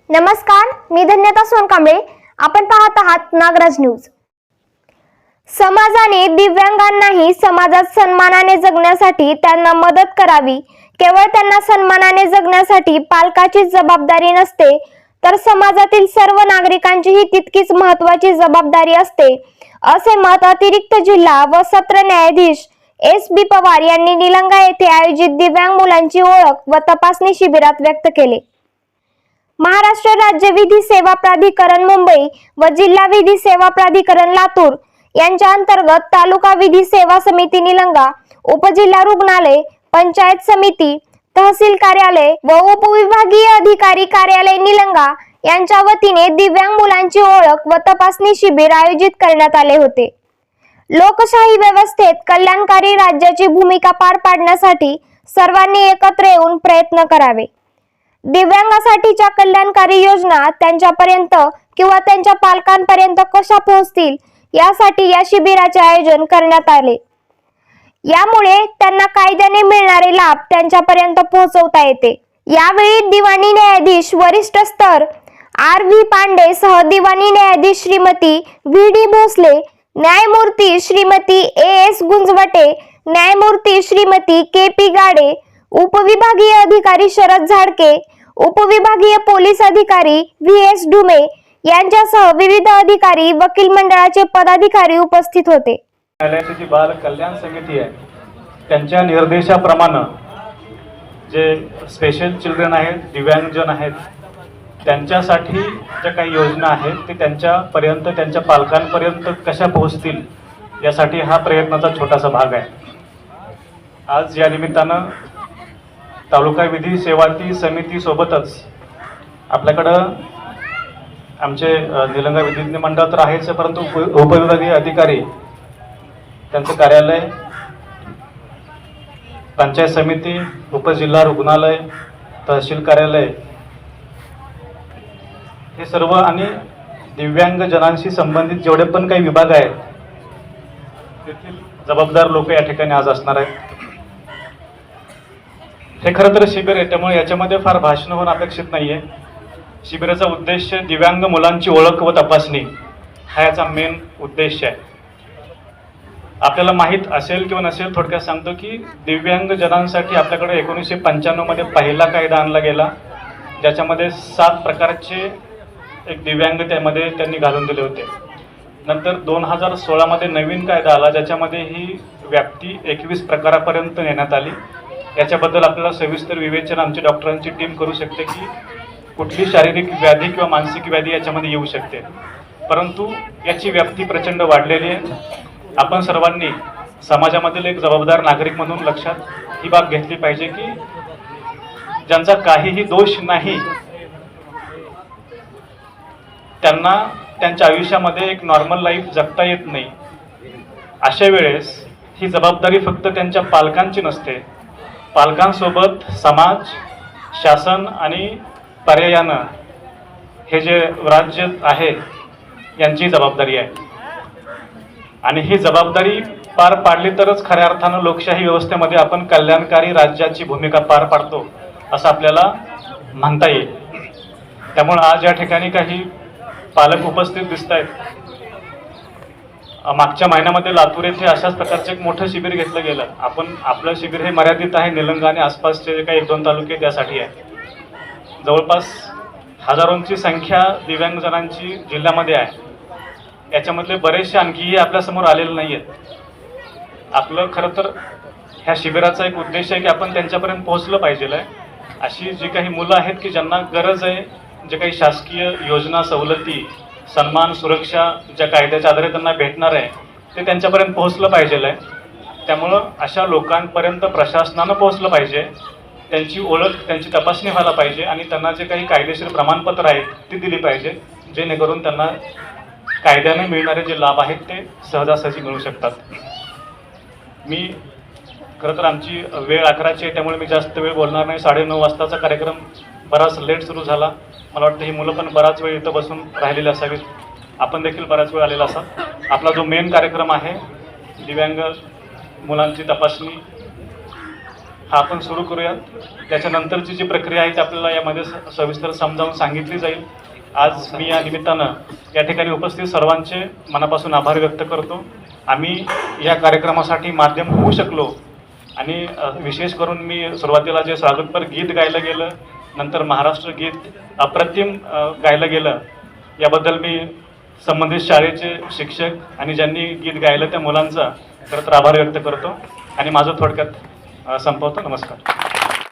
नमस्कार, मी धन्यता सोनकांबळे. आपण पाहत आहात नागराज न्यूज. समाजाने दिव्यांगांनाही समाजात सन्मानाने जगण्यासाठी त्यांना मदत करावी. केवळ त्यांना सन्मानाने जगण्यासाठी पालकाची जबाबदारी नसते, तर समाजातील सर्व नागरिकांचीही तितकीच महत्त्वाची जबाबदारी असते, असे मत अतिरिक्त जिल्हा व सत्र न्यायाधीश S.B. पवार यांनी निलंगा येथे आयोजित दिव्यांग मुलांची ओळख व तपासणी शिबिरात व्यक्त केले. महाराष्ट्र राज्य विधी सेवा प्राधिकरण मुंबई व जिल्हा विधी सेवा प्राधिकरण लातूर यांच्या अंतर्गत तालुका विधी सेवा समिती निलंगा, उपजिल्हा रुग्णालय, पंचायत समिती, तहसील कार्यालय व उपविभागीय अधिकारी कार्यालय निलंगा यांच्या वतीने दिव्यांग मुलांची ओळख व तपासणी शिबिर आयोजित करण्यात आले होते. लोकशाही व्यवस्थेत कल्याणकारी राज्याची भूमिका पार पाडण्यासाठी सर्वांनी एकत्र येऊन प्रयत्न करावे. दिव्यांगासाठीच्या कल्याणकारी योजना त्यांच्यापर्यंत किंवा त्यांच्या पालकांपर्यंत कशा पोहोचतील यासाठी या शिबिराचे आयोजन करण्यात आले. यामुळे त्यांना कायद्याने मिळणारे लाभ त्यांच्यापर्यंत पोहोचवता येते. यावेळी दिवाणी न्यायाधीश वरिष्ठ स्तर R.V. पांडे सह दिवाणी न्यायाधीश श्रीमती V.D. भोसले, न्यायमूर्ती श्रीमती A.S. गुंजवटे, न्यायमूर्ती श्रीमती K.P. गाडे, उपविभागीय अधिकारी शरद झाडके, उपविभागीय पोलीस अधिकारी V.S. ढुमे यांच्यासह विविध अधिकारी, वकील मंडळाचे पदाधिकारी उपस्थित होते. न्यायालयाची जी बाल कल्याण समिती आहे त्यांच्या निर्देशाप्रमाणे जे स्पेशल चिल्ड्रन आहेत, दिव्यांगजन आहेत, त्यांच्यासाठी ज्या काही योजना आहेत ते त्यांच्यापर्यंत, त्यांच्या पालकांपर्यंत कशा पोहोचतील यासाठी हा प्रयत्नाचा छोटासा भाग आहे. आज या निमित्तानं तालुका विधी सेवा समिती सोबतच आपल्याकडं आमचे निलंगा विधी मंडळ तर आहेच, परंतु उपविभागीय अधिकारी, त्यांचं कार्यालय, पंचायत समिती, उपजिल्हा रुग्णालय, तहसील कार्यालय हे सर्व आणि दिव्यांग जनांशी संबंधित जेवढे पण काही विभाग आहेत तेथील जबाबदार लोक या ठिकाणी आज असणार आहेत. हे खरं तर शिबिर आहे, त्यामुळे याच्यामध्ये फार भाषण होणं अपेक्षित नाहीये. शिबिराचा उद्देश दिव्यांग मुलांची ओळख व तपासणी हा याचा मेन उद्देश आहे. आपल्याला माहीत असेल किंवा नसेल, थोडक्यात सांगतो की दिव्यांग जनांसाठी आपल्याकडे 1995 मध्ये पहिला कायदा आणला गेला, ज्याच्यामध्ये 7 प्रकारचे एक दिव्यांग त्यामध्ये त्यांनी घालून दिले होते. नंतर 2016 मध्ये नवीन कायदा आला, ज्याच्यामध्ये ही व्याप्ती 21 प्रकारापर्यंत नेण्यात आली. याच्याबद्दल आपल्याला सविस्तर विवेचन आमच्या डॉक्टरांची टीम करू शकते की कुठली शारीरिक व्याधी किंवा मानसिक व्याधी याच्यामध्ये येऊ शकते, परंतु याची व्याप्ती प्रचंड वाढलेली आहे. आपण सर्वांनी समाजामधील एक जबाबदार नागरिक म्हणून लक्षात ही बाब घेतली पाहिजे की ज्यांचा काहीही दोष नाही त्यांना त्यांच्या आयुष्यामध्ये एक नॉर्मल लाईफ जगता येत नाही. अशा वेळेस ही जबाबदारी फक्त त्यांच्या पालकांची नसते, पालकांसोबत समाज, शासन आणि पर्यायानं हे जे राज्य आहे यांची जबाबदारी आहे. आणि ही जबाबदारी पार पाडली तरच खऱ्या अर्थानं लोकशाही व्यवस्थेमध्ये आपण कल्याणकारी राज्याची भूमिका पार पाडतो असं आपल्याला म्हणता येईल. त्यामुळे आज या ठिकाणी काही पालक उपस्थित दिसत आहेत. मागच्या महिन्यामध्ये लातूर येथे अशाच प्रकारचे एक मोठं शिबिर घेतलं गेलं. आपलं शिबिर हे मर्यादित आहे निलंगा आणि आसपासचे जे काही 1-2 तालुके त्यासाठी आहे. जवळपास हजारोंची संख्या दिव्यांगजनांची जिल्ह्यामध्ये आहे. याच्यामधले बरेचसे आणखीही आपल्यासमोर आलेले नाही आहेत. आपलं खरं तर ह्या शिबिराचा एक उद्देश आहे की आपण त्यांच्यापर्यंत पोहोचलं पाहिजे आहे. अशी जी काही मुलं आहेत की ज्यांना गरज आहे, जे काही शासकीय योजना, सवलती, सन्मान, सुरक्षा ज्या कायद्याच्या आधारे त्यांना भेटणार आहे ते त्यांच्यापर्यंत पोहोचलं पाहिजे आहे. त्यामुळं अशा लोकांपर्यंत प्रशासनानं पोहोचलं पाहिजे, त्यांची ओळख, त्यांची तपासणी व्हायला पाहिजे आणि त्यांना जे काही कायदेशीर प्रमाणपत्र आहेत ती दिली पाहिजे, जेणेकरून त्यांना कायद्याने मिळणारे जे लाभ आहेत ते सहजासहजी मिळू शकतात. मी खरं तर आमची वेळ 11ची आहे, त्यामुळे मी जास्त वेळ बोलणार नाही. 9:30 वाजताचा कार्यक्रम बराच लेट सुरू झाला. मला वाटतं ही मुलं पण बराच वेळ इथं बसून राहिलेली असावीत, आपण देखील बराच वेळ आलेला असा. आपला जो मेन कार्यक्रम आहे दिव्यांग मुलांची तपासणी हा आपण सुरू करूयात. त्याच्यानंतरची जी प्रक्रिया आहे ती आपल्याला यामध्ये सविस्तर समजावून सांगितली जाईल. आज मी या निमित्तानं या ठिकाणी उपस्थित सर्वांचे मनापासून आभार व्यक्त करतो. आम्ही या कार्यक्रमासाठी माध्यम होऊ शकलो आणि विशेष करून मी सुरुवातीला जे स्वागतपर गीत गायलं गेलं, नंतर महाराष्ट्र गीत अप्रतिम गायलं गेलं, याबद्दल मी संबंधित शाळेचे शिक्षक आणि ज्यांनी गीत गायलं त्या मुलांचा खरं तर आभार व्यक्त करतो आणि माझं थोडक्यात संपवतो. नमस्कार.